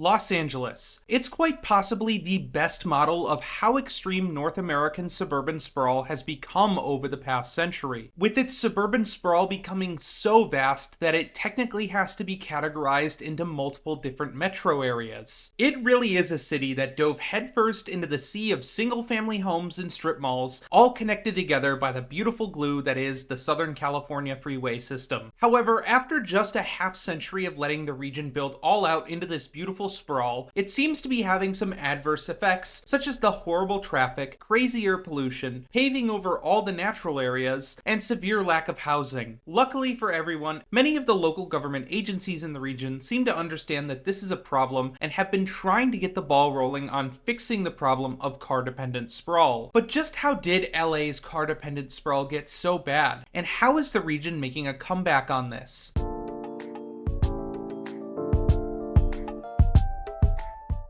Los Angeles. It's quite possibly the best model of how extreme North American suburban sprawl has become over the past century, with its suburban sprawl becoming so vast that it technically has to be categorized into multiple different metro areas. It really is a city that dove headfirst into the sea of single-family homes and strip malls, all connected together by the beautiful glue that is the Southern California freeway system. However, after just a half century of letting the region build all out into this beautiful sprawl, it seems to be having some adverse effects, such as the horrible traffic, crazy air pollution, paving over all the natural areas, and severe lack of housing. Luckily for everyone, many of the local government agencies in the region seem to understand that this is a problem and have been trying to get the ball rolling on fixing the problem of car-dependent sprawl. But just how did LA's car-dependent sprawl get so bad, and how is the region making a comeback on this?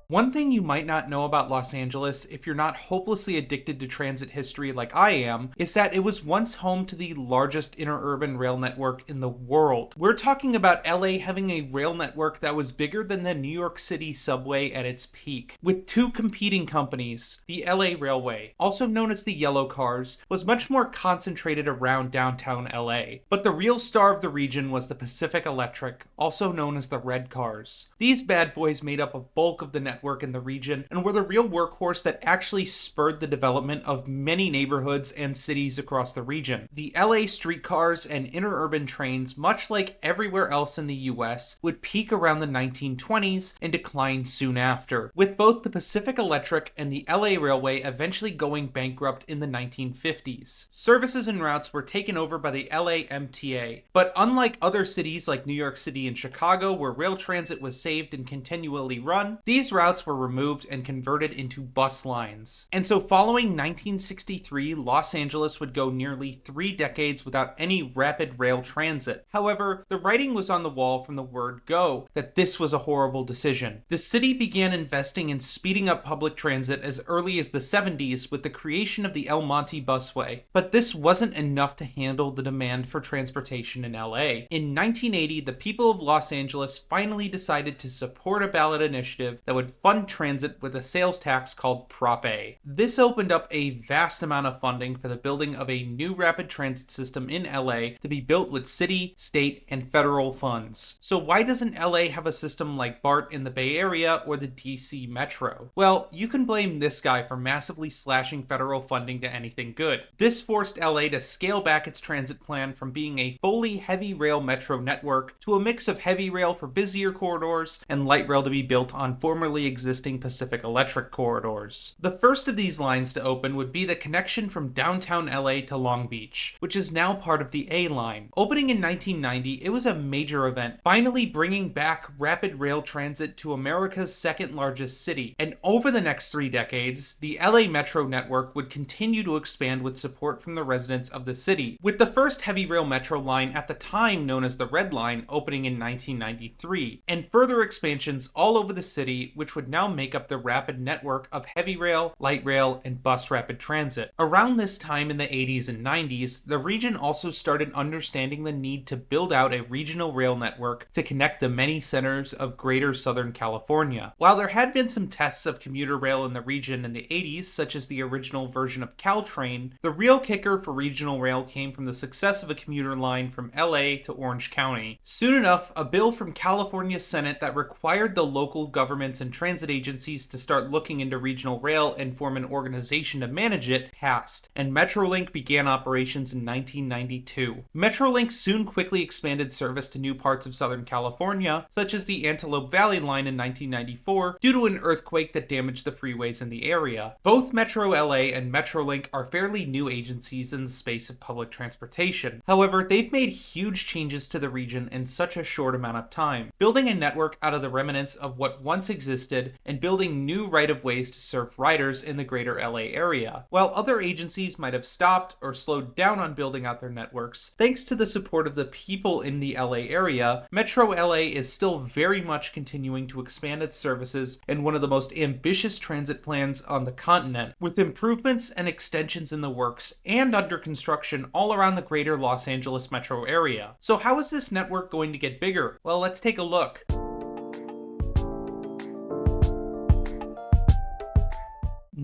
One thing you might not know about Los Angeles, if you're not hopelessly addicted to transit history like I am, is that it was once home to the largest interurban rail network in the world. We're talking about LA having a rail network that was bigger than the New York City subway at its peak. With two competing companies, the LA Railway, also known as the Yellow Cars, was much more concentrated around downtown LA. But the real star of the region was the Pacific Electric, also known as the Red Cars. These bad boys made up a bulk of the network in the region and were the real workhorse that actually spurred the development of many neighborhoods and cities across the region. The LA streetcars and interurban trains, much like everywhere else in the US, would peak around the 1920s and decline soon after, with both the Pacific Electric and the LA Railway eventually going bankrupt in the 1950s. Services and routes were taken over by the LA MTA, but unlike other cities like New York City and Chicago where rail transit was saved and continually run, these routes were removed and converted into bus lines. And so following 1963, Los Angeles would go nearly 3 decades without any rapid rail transit. However, the writing was on the wall from the word go that this was a horrible decision. The city began investing in speeding up public transit as early as the 70s with the creation of the El Monte Busway. But this wasn't enough to handle the demand for transportation in LA. In 1980, the people of Los Angeles finally decided to support a ballot initiative that would fund transit with a sales tax called Prop A. This opened up a vast amount of funding for the building of a new rapid transit system in LA to be built with city, state, and federal funds. So why doesn't LA have a system like BART in the Bay Area or the DC Metro? Well, you can blame this guy for massively slashing federal funding to anything good. This forced LA to scale back its transit plan from being a fully heavy rail metro network to a mix of heavy rail for busier corridors and light rail to be built on formerly existing Pacific Electric corridors. The first of these lines to open would be the connection from downtown LA to Long Beach, which is now part of the A line. Opening in 1990, it was a major event, finally bringing back rapid rail transit to America's second largest city. And over the next 3 decades, the LA Metro network would continue to expand with support from the residents of the city, with the first heavy rail metro line at the time known as the Red Line opening in 1993, and further expansions all over the city, which would now make up the rapid network of heavy rail, light rail, and bus rapid transit. Around this time in the 80s and 90s, the region also started understanding the need to build out a regional rail network to connect the many centers of greater Southern California. While there had been some tests of commuter rail in the region in the 80s, such as the original version of Caltrain, the real kicker for regional rail came from the success of a commuter line from LA to Orange County. Soon enough, a bill from California's Senate that required the local governments and transit agencies to start looking into regional rail and form an organization to manage it passed, and Metrolink began operations in 1992. Metrolink soon quickly expanded service to new parts of Southern California, such as the Antelope Valley line in 1994, due to an earthquake that damaged the freeways in the area. Both Metro LA and Metrolink are fairly new agencies in the space of public transportation. However, they've made huge changes to the region in such a short amount of time, building a network out of the remnants of what once existed and building new right-of-ways to serve riders in the greater LA area. While other agencies might have stopped or slowed down on building out their networks, thanks to the support of the people in the LA area, Metro LA is still very much continuing to expand its services in one of the most ambitious transit plans on the continent, with improvements and extensions in the works and under construction all around the greater Los Angeles metro area. So how is this network going to get bigger? Well, let's take a look.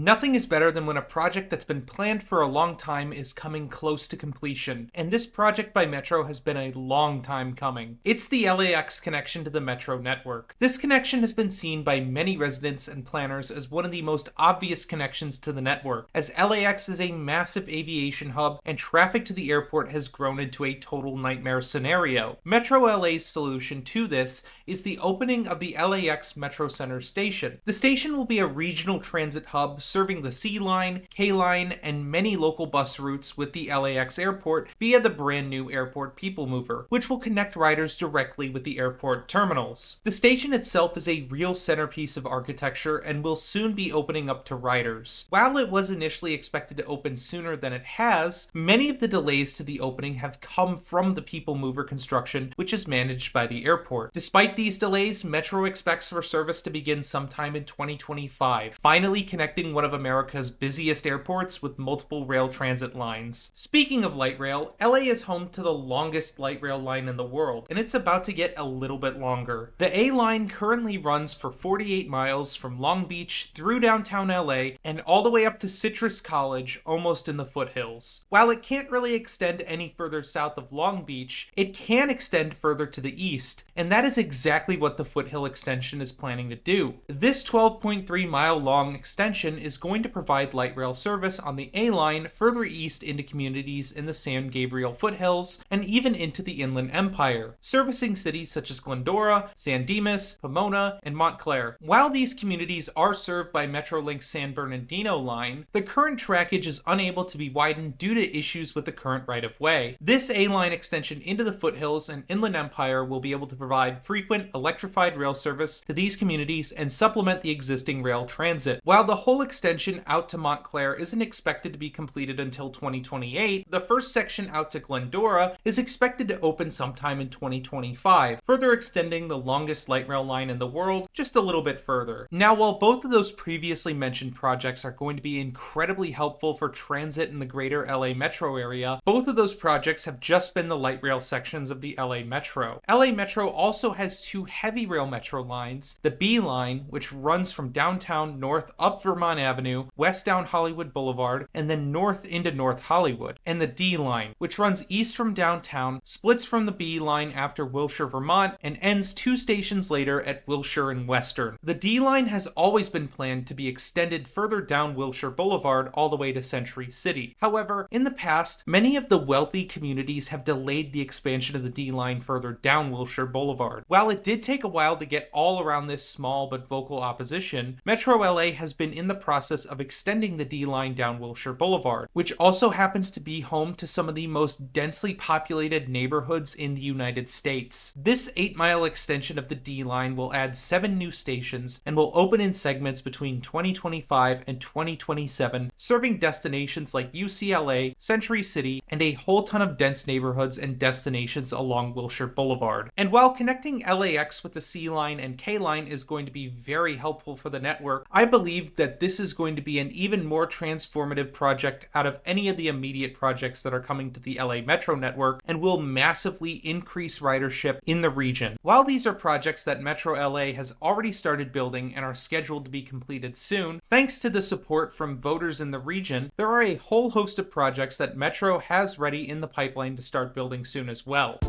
Nothing is better than when a project that's been planned for a long time is coming close to completion, and this project by Metro has been a long time coming. It's the LAX connection to the Metro network. This connection has been seen by many residents and planners as one of the most obvious connections to the network, as LAX is a massive aviation hub and traffic to the airport has grown into a total nightmare scenario. Metro LA's solution to this is the opening of the LAX Metro Center station. The station will be a regional transit hub serving the C Line, K Line, and many local bus routes with the LAX airport via the brand new Airport People Mover, which will connect riders directly with the airport terminals. The station itself is a real centerpiece of architecture and will soon be opening up to riders. While it was initially expected to open sooner than it has, many of the delays to the opening have come from the People Mover construction, which is managed by the airport. Despite these delays, Metro expects for service to begin sometime in 2025, finally connecting one of America's busiest airports with multiple rail transit lines. Speaking of light rail, LA is home to the longest light rail line in the world, and it's about to get a little bit longer. The A line currently runs for 48 miles from Long Beach through downtown LA and all the way up to Citrus College, almost in the foothills. While it can't really extend any further south of Long Beach, it can extend further to the east, and that is exactly what the Foothill extension is planning to do. This 12.3 mile long extension is going to provide light rail service on the A line further east into communities in the San Gabriel foothills and even into the Inland Empire, servicing cities such as Glendora, San Dimas, Pomona, and Montclair. While these communities are served by Metrolink's San Bernardino line, the current trackage is unable to be widened due to issues with the current right-of-way. This A line extension into the foothills and Inland Empire will be able to provide frequent electrified rail service to these communities and supplement the existing rail transit. While the whole extension out to Montclair isn't expected to be completed until 2028, the first section out to Glendora is expected to open sometime in 2025, further extending the longest light rail line in the world just a little bit further. Now, while both of those previously mentioned projects are going to be incredibly helpful for transit in the greater LA metro area, both of those projects have just been the light rail sections of the LA Metro. LA Metro also has two heavy rail metro lines, the B line, which runs from downtown north up Vermont Avenue, west down Hollywood Boulevard, and then north into North Hollywood, and the D line, which runs east from downtown, splits from the B line after Wilshire, Vermont, and ends 2 stations later at Wilshire and Western. The D line has always been planned to be extended further down Wilshire Boulevard all the way to Century City. However, in the past, many of the wealthy communities have delayed the expansion of the D line further down Wilshire Boulevard. While it did take a while to get all around this small but vocal opposition, Metro LA has been in the process of extending the D line down Wilshire Boulevard, which also happens to be home to some of the most densely populated neighborhoods in the United States. This 8-mile extension of the D line will add 7 new stations and will open in segments between 2025 and 2027, serving destinations like UCLA, Century City, and a whole ton of dense neighborhoods and destinations along Wilshire Boulevard. And while connecting LAX with the C line and K line is going to be very helpful for the network, I believe that this is going to be an even more transformative project out of any of the immediate projects that are coming to the LA Metro network and will massively increase ridership in the region. While these are projects that Metro LA has already started building and are scheduled to be completed soon, thanks to the support from voters in the region, there are a whole host of projects that Metro has ready in the pipeline to start building soon as well.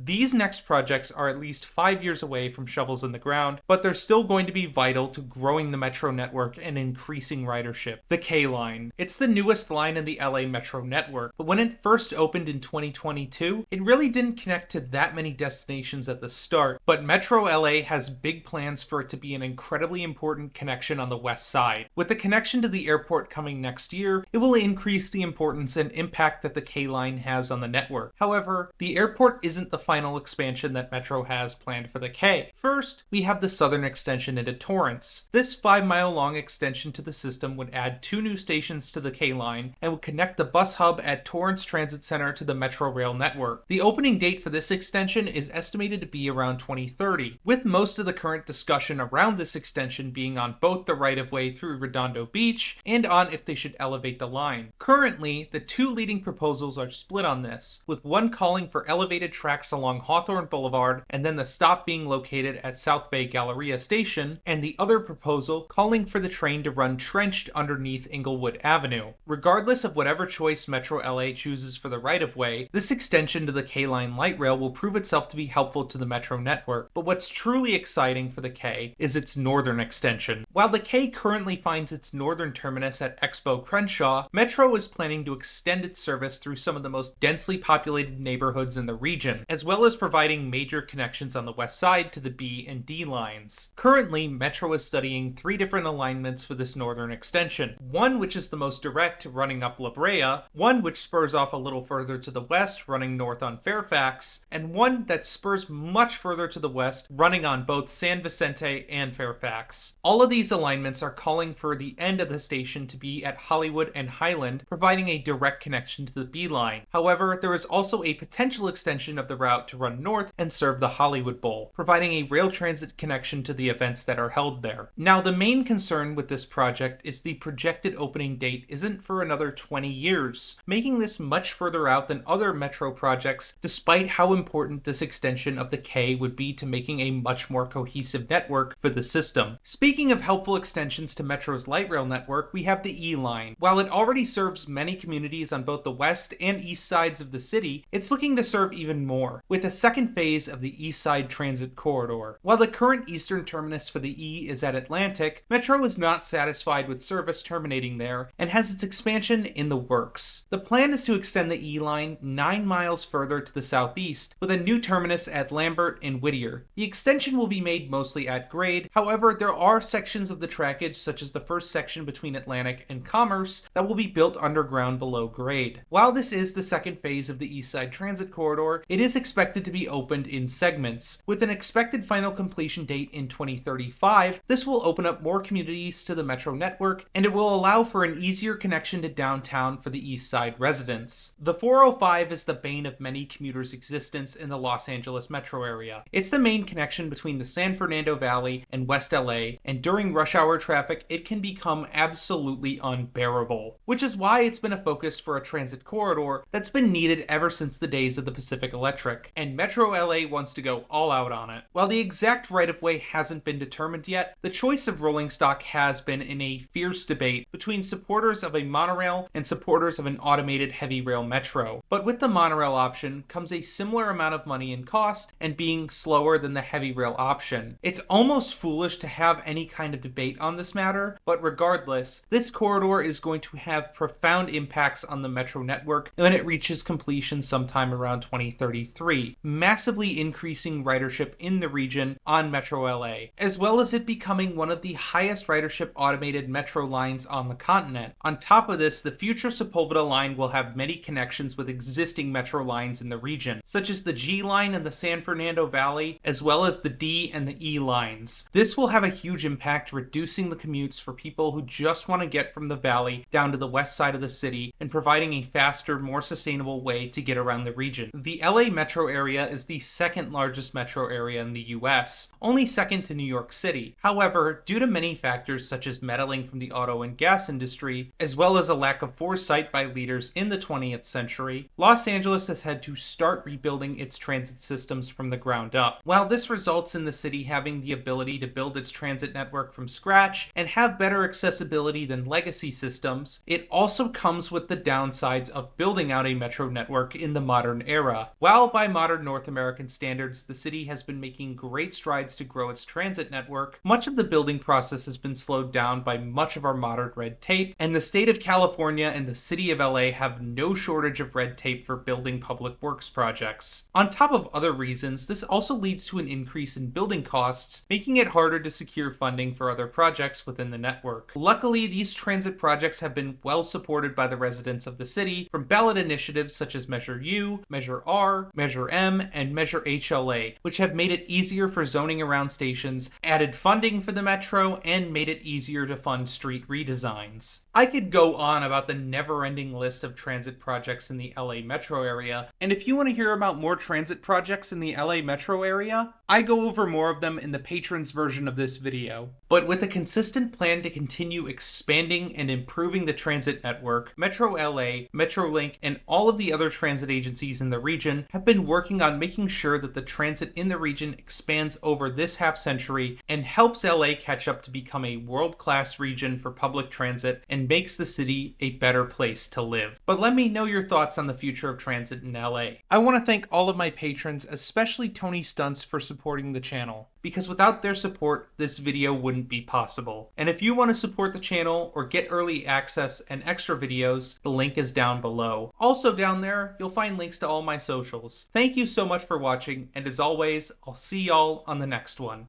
These next projects are at least 5 years away from shovels in the ground, but they're still going to be vital to growing the Metro network and increasing ridership. The K line. It's the newest line in the LA Metro network, but when it first opened in 2022, it really didn't connect to that many destinations at the start, but Metro LA has big plans for it to be an incredibly important connection on the west side. With the connection to the airport coming next year, it will increase the importance and impact that the K line has on the network. However, the airport isn't the final expansion that Metro has planned for the K. First, we have the southern extension into Torrance. This 5-mile long extension to the system would add 2 new stations to the K line and would connect the bus hub at Torrance Transit Center to the Metro Rail network. The opening date for this extension is estimated to be around 2030, with most of the current discussion around this extension being on both the right-of-way through Redondo Beach and on if they should elevate the line. Currently, the 2 leading proposals are split on this, with one calling for elevated tracks along along Hawthorne Boulevard, and then the stop being located at South Bay Galleria Station, and the other proposal calling for the train to run trenched underneath Inglewood Avenue. Regardless of whatever choice Metro LA chooses for the right-of-way, this extension to the K-Line light rail will prove itself to be helpful to the Metro network. But what's truly exciting for the K is its northern extension. While the K currently finds its northern terminus at Expo Crenshaw, Metro is planning to extend its service through some of the most densely populated neighborhoods in the region, as well as providing major connections on the west side to the B and D lines. Currently, Metro is studying 3 different alignments for this northern extension. One which is the most direct, running up La Brea, one which spurs off a little further to the west, running north on Fairfax, and one that spurs much further to the west, running on both San Vicente and Fairfax. All of these alignments are calling for the end of the station to be at Hollywood and Highland, providing a direct connection to the B line. However, there is also a potential extension of the route to run north and serve the Hollywood Bowl, providing a rail transit connection to the events that are held there. Now, the main concern with this project is the projected opening date isn't for another 20 years, making this much further out than other Metro projects, despite how important this extension of the K would be to making a much more cohesive network for the system. Speaking of helpful extensions to Metro's light rail network, we have the E line. While it already serves many communities on both the west and east sides of the city, it's looking to serve even more, with a second phase of the East Side Transit Corridor. While the current eastern terminus for the E is at Atlantic, Metro is not satisfied with service terminating there and has its expansion in the works. The plan is to extend the E line 9 miles further to the southeast, with a new terminus at Lambert and Whittier. The extension will be made mostly at grade, however, there are sections of the trackage, such as the first section between Atlantic and Commerce, that will be built underground below grade. While this is the second phase of the East Side Transit Corridor, it is expected to be opened in segments. With an expected final completion date in 2035, this will open up more communities to the Metro network, and it will allow for an easier connection to downtown for the East Side residents. The 405 is the bane of many commuters' existence in the Los Angeles metro area. It's the main connection between the San Fernando Valley and West LA, and during rush hour traffic, it can become absolutely unbearable, which is why it's been a focus for a transit corridor that's been needed ever since the days of the Pacific Electric, and Metro LA wants to go all out on it. While the exact right-of-way hasn't been determined yet, the choice of rolling stock has been in a fierce debate between supporters of a monorail and supporters of an automated heavy rail metro. But with the monorail option comes a similar amount of money and cost, and being slower than the heavy rail option. It's almost foolish to have any kind of debate on this matter, but regardless, this corridor is going to have profound impacts on the metro network when it reaches completion sometime around 2033, massively increasing ridership in the region on Metro LA, as well as it becoming one of the highest ridership automated metro lines on the continent. On top of this, the future Sepulveda line will have many connections with existing metro lines in the region, such as the G line in the San Fernando Valley, as well as the D and the E lines. This will have a huge impact, reducing the commutes for people who just want to get from the valley down to the west side of the city, and providing a faster, more sustainable way to get around the region. The LA metro area is the second largest metro area in the US, only second to New York City. However, due to many factors such as meddling from the auto and gas industry, as well as a lack of foresight by leaders in the 20th century, Los Angeles has had to start rebuilding its transit systems from the ground up. While this results in the city having the ability to build its transit network from scratch and have better accessibility than legacy systems, it also comes with the downsides of building out a metro network in the modern era. While by modern North American standards, the city has been making great strides to grow its transit network, much of the building process has been slowed down by much of our modern red tape, and the state of California and the city of LA have no shortage of red tape for building public works projects. On top of other reasons, this also leads to an increase in building costs, making it harder to secure funding for other projects within the network. Luckily, these transit projects have been well supported by the residents of the city from ballot initiatives such as Measure U, Measure R, Measure M, and Measure HLA, which have made it easier for zoning around stations, added funding for the metro, and made it easier to fund street redesigns. I could go on about the never-ending list of transit projects in the LA metro area, and if you want to hear about more transit projects in the LA metro area, I go over more of them in the patrons version of this video. But with a consistent plan to continue expanding and improving the transit network, Metro LA, Metrolink, and all of the other transit agencies in the region have been working on making sure that the transit in the region expands over this half century and helps LA catch up to become a world-class region for public transit and makes the city a better place to live. But let me know your thoughts on the future of transit in LA. I want to thank all of my patrons, especially Tony Stunts, for supporting the channel, because without their support, this video wouldn't be possible. And if you want to support the channel or get early access and extra videos, the link is down below. Also down there, you'll find links to all my socials. Thank you so much for watching, and as always, I'll see y'all on the next one.